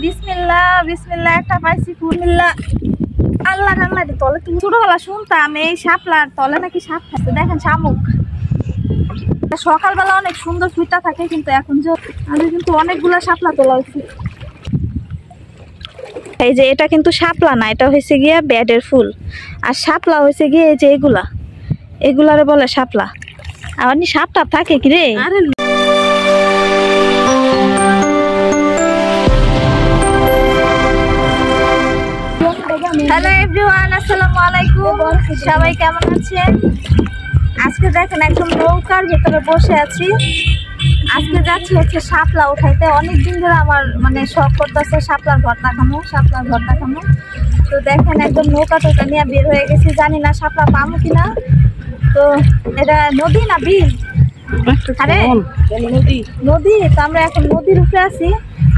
বিসমিল্লাহ বিসমিল্লাহ একটা পাইছি ফুলমিল্লাহ। আল্লাহ আল্লাহ তলে তুমি ছোটবেলা শুনতাম এই শাপলার তলে নাকি সাপ থাকে। দেখেন শামুক সকালবেলা অনেক সুন্দর ফুটা থাকে, কিন্তু এখন যে আমি কিন্তু অনেকগুলা শাপলা তোলা হয়েছে। এই যে এটা কিন্তু শাপলা না, এটা হয়েছে গিয়ে বেডের ফুল, আর শাপলা হয়েছে গিয়ে এই যে এগুলারে বলে শাপলা। আর সাপটা থাকে কি রে? হ্যালো এভরিওয়ান, আসসালামু আলাইকুম। সবাই কেমন আছেন? আজকে দেখেন একদম নৌকার ভেতরে বসে আছি। আজকে যাচ্ছি হচ্ছে শাপলা উঠাইতে। অনেকদিন ধরে আমার মানে শখ করতেছে শাপলার ভর্তা খামো। তো দেখেন একদম নৌকা টোকা নিয়ে বের হয়ে গেছি। জানি না শাপলা পাবো কিনা। তো এটা নদী না বিল? আরে নদী। তো আমরা এখন নদীর উপরে আছি।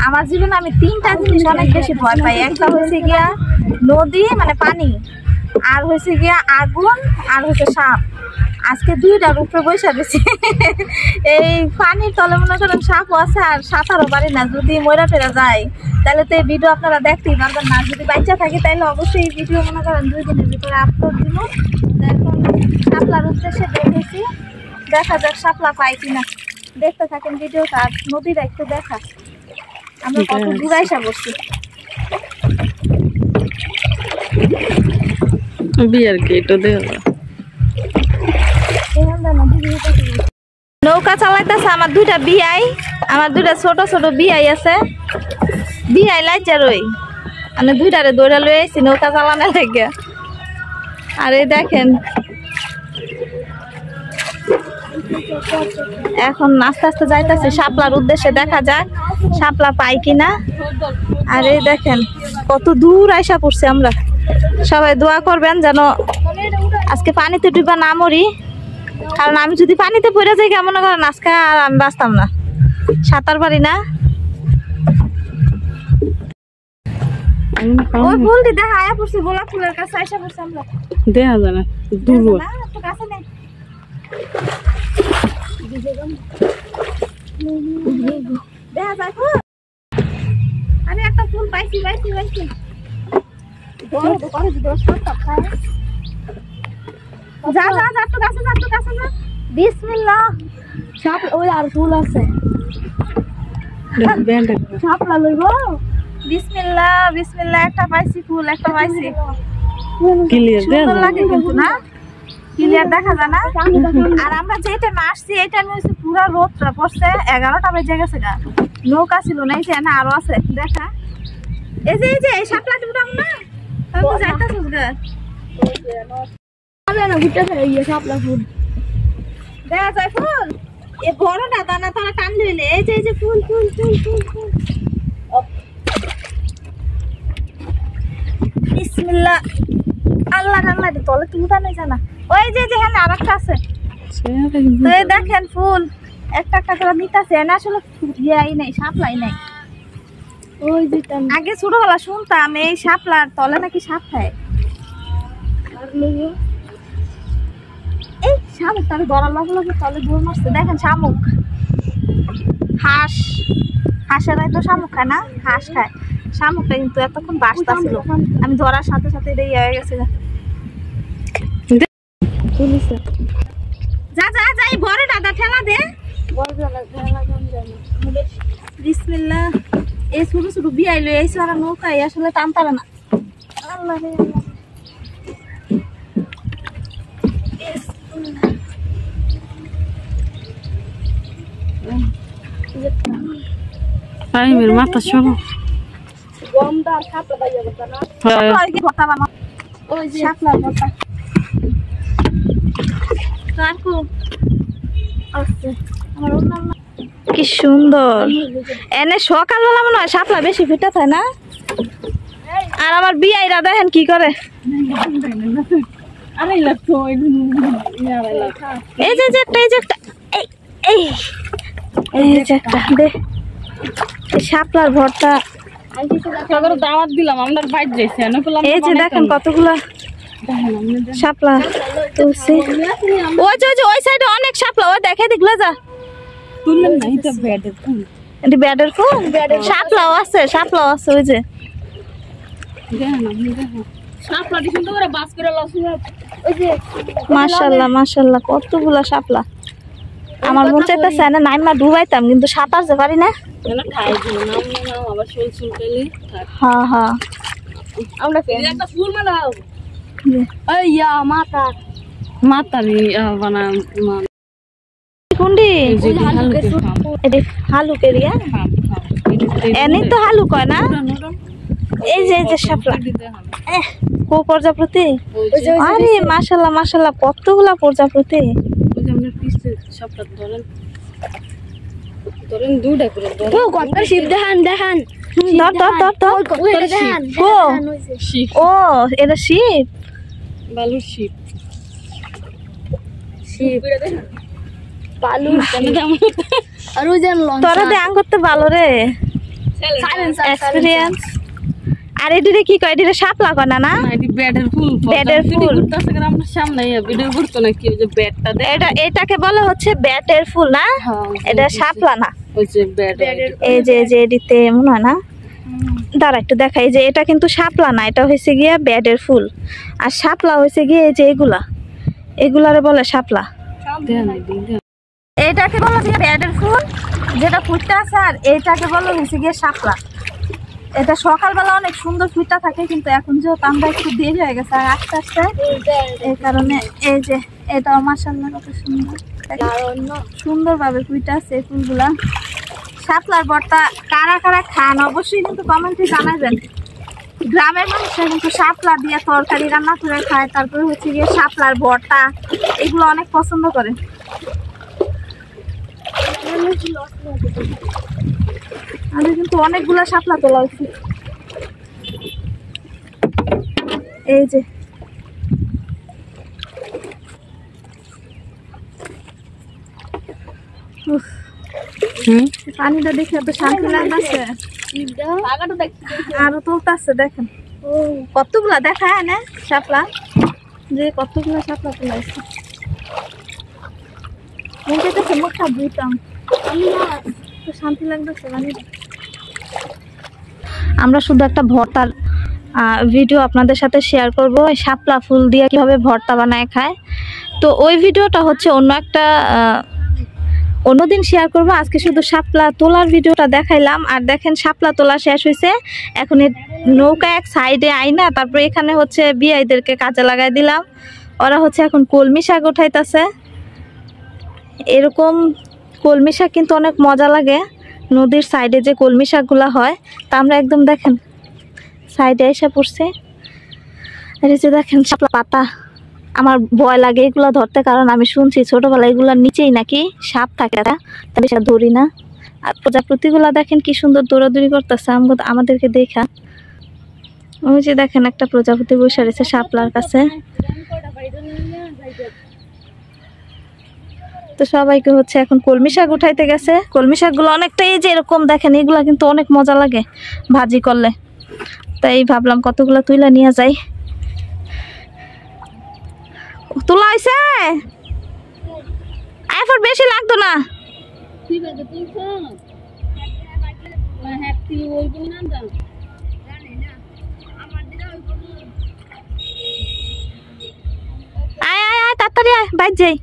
আমার জীবনে আমি তিনটা জিনিস অনেক বেশি ভয় পাই। একটা হয়েছে গিয়া নদী মানে পানি, আর হয়েছে গিয়া আগুন, আর হচ্ছে সাপ। আজকে দুইটার উপরে বসে গেছি। এই পানির তলে মনে করেন সাপও আছে, আর সাঁতারও পারি না। যদি ময়রা টেরা যায় তাহলে তো এই ভিডিও আপনারা দেখতেই পারবেন না। যদি বাচ্চা থাকে তাহলে অবশ্যই এই ভিডিও মনে করেন 2 দিনের ভিতরে আপলোড দিব। এখন শাপলার উদ্দেশ্যে দেখেছি, দেখা যাক শাপলা পাই কিনা। দেখতে থাকেন ভিডিওটা, আর নদীটা একটু দেখা। আমরা কত দূর আইসা বসছি। নৌকা চালাইতেছে আমার দুইটা বিয়াই, আমার দুইটা ছোট ছোট বিয়াই আছে। বিয়াই লাইজা রই মানে দুইটারে দৌড়া লই আইছি নৌকা চালানো থেকে। আর এই দেখেন এখন আস্তে আস্তে যাইতেছে শাপলার উদ্দেশ্যে, দেখা যাক শাপলা পাই কিনা। আর এই দেখেন কত দূর আইসা পড়ছে আমরা। সবাই দোয়া করবেন যেন আজকে পানিতে ডুবা না মরি, কারণ আমি যদি পানিতে পড়ে যাই কেমন করেন আজকে আর আমি বাঁচতাম না, সাঁতার পারি না। ওই ফুলটি দেখা আয়া পড়ছে, গোলাপ ফুলের কাছে আইসা পড়ছে আমরা। দেখা যায় না দূর না একটু কাছে নেই। দেখা যায় ফুল। আমি একটা ফুল পাইছি। যা একটু কাছে যা। বিসমিল্লাহ। সাপ ওই আর ফুল আছে। শাপলা লইব। বিসমিল্লাহ বিসমিল্লাহ একটা পাইছি ফুল, একটা পাইছি। সুন্দর লাগে কিন্তু না? ক্লিয়ার দেখা যায় না? আর আমরা যে টাইমে আসছি এই টাইমে হচ্ছে পুরো রোদটা পড়ছে। 11টা বেজে গেছে গা। নৌকা ছিল না, এই যে না আরো আছে দেখা। এই যে এই শাপলা টুকটা না তুমি যাইতাছস গা। আরে না গুটাছে এই শাপলা ফুল। দেখা যায় ফুল। এই বড়টা দানা তারা টান লইলে এই যে ফুল। বিসমিল্লাহ। আল্লাহ তলে তুমি তা নাই জানা। ওই যে হ্যাঁ আরেকটা আছে। তো এই দেখেন ফুল একটা করে নিতেছে। না আসলে ইয়াই নাই, শাপলাই নাই। ওই যে আগে ছোটবেলা শুনতাম এই শাপলার তলে নাকি সাপ খায়। এই শামুক তাকে ধরার লগে তলে দৌড় মারছে। দেখেন শামুক। হাঁসেরাই তো শামুক খায় না, হাঁস খায়। শামুকটা কিন্তু এতক্ষণ বাসতা ছিল, আমি ধরার সাথে সাথে এটা ইয়ে হয়ে গেছে। যা এই বড় দাদা ঠেলা দে। বিসমিল্লাহ। এই ছোট ছোট বিয়াই লই আইছো আর নৌকায় আসলে টান পারে না। আল্লাহ রে মেরে মাথা সরো। গমদার শাপলা বাইয়া বলতা না? ভর্তা বানা। ওই যে শাপলা ভর্তা। কাকু আছে আমার ওনার না। কি সুন্দর। এনে সকালবেলা মনে হয় শাপলা বেশি ফিটা থাকে না? আর আমার বিয়াইরা দেখেন কি করে। এই যে একটা একটা দে শাপলার ভর্তা। দাওয়াত দিলাম আমরা বাইর যাইছি। এই যে দেখেন কতগুলা শাপলা তুলছি। ওই সাইডে অনেক শাপলা। ওই দেখে দেখলে যা তুললেন না এটা বেডের ফুল। এটি ব্যাডের ফুল, শাপলাও আছে, শাপলাও আছে ওই যে। মাশাআল্লাহ মাশাআল্লাহ কতগুলা শাপলা। আমার মন চাইতেছে না নাইমা ডুবাইতাম, কিন্তু সাঁতারতে পারি না। হ্যাঁ হ্যাঁ আমরা একটা ফুল মালাও কুন্ডি হালুক এরিয়া এনে তো হালু কয় না। এই যে শাপলা কো প্রজাপতি। আরে মাশাআল্লাহ মাশাআল্লাহ কতগুলা প্রজাপতি। ও এটা শিপ, বালুর শিপ তোরা দে আং করতে ভালো রে এক্সপেরিয়েন্স। আর এদিকে কি কয়, এদিকে শাপলা কয় না না ব্যাটের ফুল, ব্যাটের ফুল আমরা সামনে ভিডিও করতো না কি, ওই যে ব্যাটটা এটা এটাকে বলে হচ্ছে ব্যাটের ফুল না, এটা শাপলা না। ওই যে ব্যাট এই যে এদিকে মনে হয় না, দাঁড়া একটু দেখাই যে এটা কিন্তু শাপলা না, এটা হয়েছে গিয়া ব্যাটের ফুল। আর শাপলা হয়েছে গিয়ে এই যে এগুলারে বলে শাপলা। এটাকে বলা হচ্ছে ব্যাডের ফুল যেটা ফুটতে আছে, আর এইটাকে বলা হয়েছে গিয়ে শাপলা। এটা সকালবেলা অনেক সুন্দর ফুটটা থাকে, কিন্তু এখন যেহেতু আমরা একটু দেরি হয়ে গেছে আর আস্তে আস্তে, এই কারণে এই যে এটাও মাশাআল্লাহ কত সুন্দর সুন্দরভাবে ফুটে আছে এই ফুলগুলা। শাপলার ভর্তা কারা কারা খান অবশ্যই কিন্তু কমেন্টে জানাবেন। গ্রামের মানুষরা কিন্তু শাপলা দিয়ে তরকারি রান্না করে খায়, তারপরে হচ্ছে গিয়ে শাপলার ভর্তা এগুলো অনেক পছন্দ করে। আমি কিন্তু অনেকগুলা শাপলা তোলা হয়েছে। এই যে পানিটা দেখে এত শান্তি লাগতেছে, আরো তুলতেছে দেখেন কতগুলা দেখায় না শাপলা, যে কতগুলা শাপলা তোলা হয়েছে। মুখটা ধুইতাম, শান্তি লাগতেছে। আমরা শুধু একটা ভর্তার ভিডিও আপনাদের সাথে শেয়ার করব, শাপলা ফুল দিয়ে কিভাবে ভর্তা বানায় খায়। তো ওই ভিডিওটা হচ্ছে অন্যদিন শেয়ার করব। আজকে শুধু শাপলা তোলার ভিডিওটা দেখাইলাম। আর দেখেন শাপলা তোলা শেষ হয়েছে, এখন নৌকা এক সাইডে আইনা তারপরে এখানে হচ্ছে বিয়াইদেরকে কাজে লাগাই দিলাম। ওরা হচ্ছে এখন কলমি শাক উঠাইতেছে। এরকম কলমি শাক কিন্তু অনেক মজা লাগে, নদীর সাইডে যে কলমি শাকগুলো হয়, তা আমরা একদম দেখেন সাইডে এসে পড়ছে। আর এই যে দেখেন শাপলা পাতা, আমার ভয় লাগে এগুলো ধরতে, কারণ আমি শুনছি ছোটবেলায় এগুলোর নিচেই নাকি সাপ থাকে, তাই সেটা ধরি না। আর প্রজাপতিগুলা দেখেন কি সুন্দর দৌড়াদৌড়ি করতেছে আমাদেরকে দেখা। ওই যে দেখেন একটা প্রজাপতি বসে রয়েছে শাপলার কাছে। তো সবাইকে হচ্ছে এখন কলমি শাক উঠাইতে গেছে। কলমি শাকগুলো অনেকটা এই যে এরকম দেখেন, এগুলা কিন্তু অনেক মজা লাগে ভাজি করলে, তাই ভাবলাম কতগুলা তুইলা নিয়ে যাই। তোলা হয়েছে এরপর বেশি লাগতো না। আয় আয় আয় তাড়াতাড়ি আয়, বাইর যাই।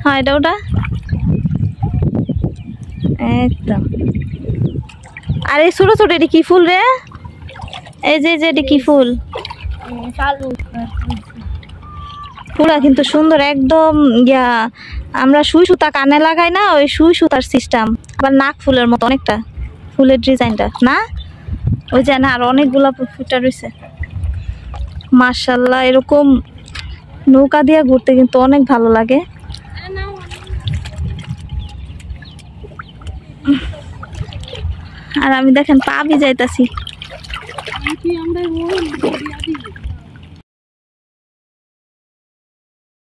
হ্যাঁ এটা ওটা একদম। আর এই ছোট ছোট এটি কি ফুল রে? এই যে এটি কি ফুল? ফুলা কিন্তু সুন্দর একদম। আমরা সুই সুতা কানে লাগাই না, ওই সুই সুতার সিস্টেম। আবার নাক ফুলের মতো অনেকটা ফুলের ডিজাইনটা না, ওই যে না, আর অনেকগুলা ফুটা রয়েছে। মাশাআল্লাহ এরকম নৌকা দিয়ে ঘুরতে কিন্তু অনেক ভালো লাগে। আর আমি দেখেন পা ভিজাইতাছি।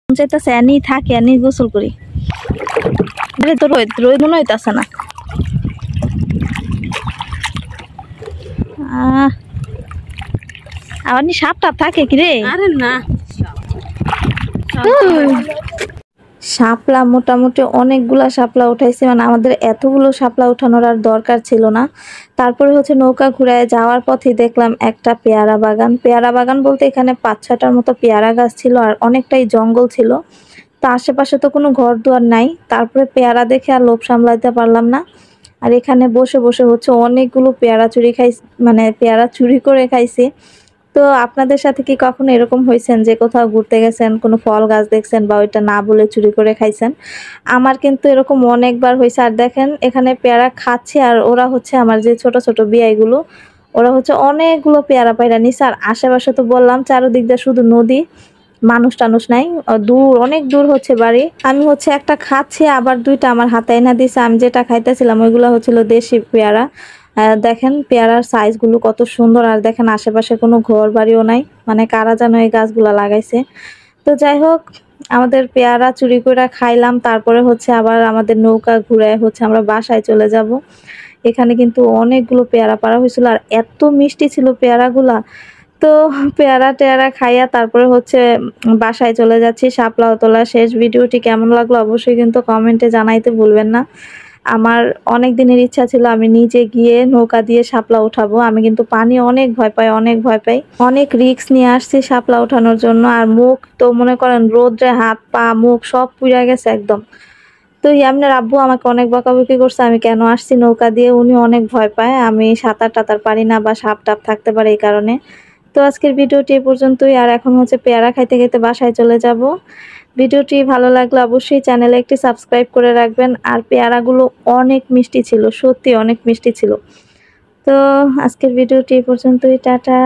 চাইতেছে এনি থাকে, এনি গোসল করি। তো রোদ মনে হইতেছে না। আবার নি সাপ টাপ থাকে কি রে? আরে না, শাপলা মোটামুটি অনেকগুলা শাপলা উঠাইছি, মানে আমাদের এতগুলো শাপলা উঠানোর আর দরকার ছিল না। তারপরে হচ্ছে নৌকা ঘুরায় যাওয়ার পথে দেখলাম একটা পেয়ারা বাগান। পেয়ারা বাগান বলতে এখানে 5-6টার মতো পেয়ারা গাছ ছিল আর অনেকটাই জঙ্গল ছিল। তো আশেপাশে তো কোনো ঘর দুয়ার নাই। তারপরে পেয়ারা দেখে আর লোভ সামলাইতে পারলাম না, আর এখানে বসে বসে হচ্ছে অনেকগুলো পেয়ারা চুরি খাইছি, মানে পেয়ারা চুরি করে খাইছি। তো আপনাদের সাথে কি কখনো এরকম হয়েছেন যে কোথাও ঘুরতে গেছেন, কোনো ফল গাছ দেখছেন বা ওইটা না বলে চুরি করে খাইছেন? আমার কিন্তু এরকম অনেকবার হয়েছে। আর দেখেন এখানে পেয়ারা খাচ্ছে আর ওরা হচ্ছে আমার যে ছোট ছোট বিয়াইগুলো, ওরা হচ্ছে অনেকগুলো পেয়ারা পায়রা নিছে। আর আশেপাশে তো বললাম চারদিক দিয়ে শুধু নদী, মানুষ টানুষ নাই, দূর অনেক দূর হচ্ছে বাড়ি। আমি হচ্ছে একটা খাচ্ছি, আবার 2টা আমার হাতে এনে দিছে। আমি যেটা খাইতেছিলাম ওইগুলো হচ্ছিল দেশি পেয়ারা। দেখেন পেয়ারার সাইজগুলো কত সুন্দর। আর দেখেন আশেপাশে কোনো ঘর বাড়িও নাই, মানে কারা যেন এই গাছগুলো লাগাইছে। তো যাই হোক, আমাদের পেয়ারা চুরি করে খাইলাম। তারপরে হচ্ছে আবার আমাদের নৌকা ঘুরে হচ্ছে আমরা বাসায় চলে যাব। এখানে কিন্তু অনেকগুলো পেয়ারা পাড়া হয়েছিল আর এত মিষ্টি ছিল পেয়ারাগুলা। তো পেয়ারা টেয়ারা খাইয়া তারপরে হচ্ছে বাসায় চলে যাচ্ছি। শাপলা তোলা শেষ। ভিডিওটি কেমন লাগলো অবশ্যই কিন্তু কমেন্টে জানাইতে ভুলবেন না। আমার অনেক দিনের ইচ্ছা ছিল আমি নিজে গিয়ে নৌকা দিয়ে শাপলা উঠাবো। আমি কিন্তু পানি অনেক ভয় পাই, অনেক ভয় পাই। অনেক রিস্ক নিয়ে আসছি শাপলা উঠানোর জন্য। আর মুখ তো মনে করেন রোদ্রে হাত পা মুখ সব পুড়ে গেছে একদম। তো ইয়ামিনের আব্বু আমাকে অনেক বকাবকি করছে আমি কেন আসছি নৌকা দিয়ে। উনি অনেক ভয় পায় আমি সাঁতার টাতার পারি না বা সাপ টাপ থাকতে পারে এই কারণে। তো আজকের ভিডিওটি এ পর্যন্তই। আর এখন হচ্ছে পেয়ারা খাইতে খাইতে বাসায় চলে যাব। ভিডিওটি ভালো লাগলে অবশ্যই চ্যানেলে একটি সাবস্ক্রাইব করে রাখবেন। আর পেয়ারাগুলো অনেক মিষ্টি ছিল, সত্যি অনেক মিষ্টি ছিল। তো আজকের ভিডিওটি এ পর্যন্তই। টাটা।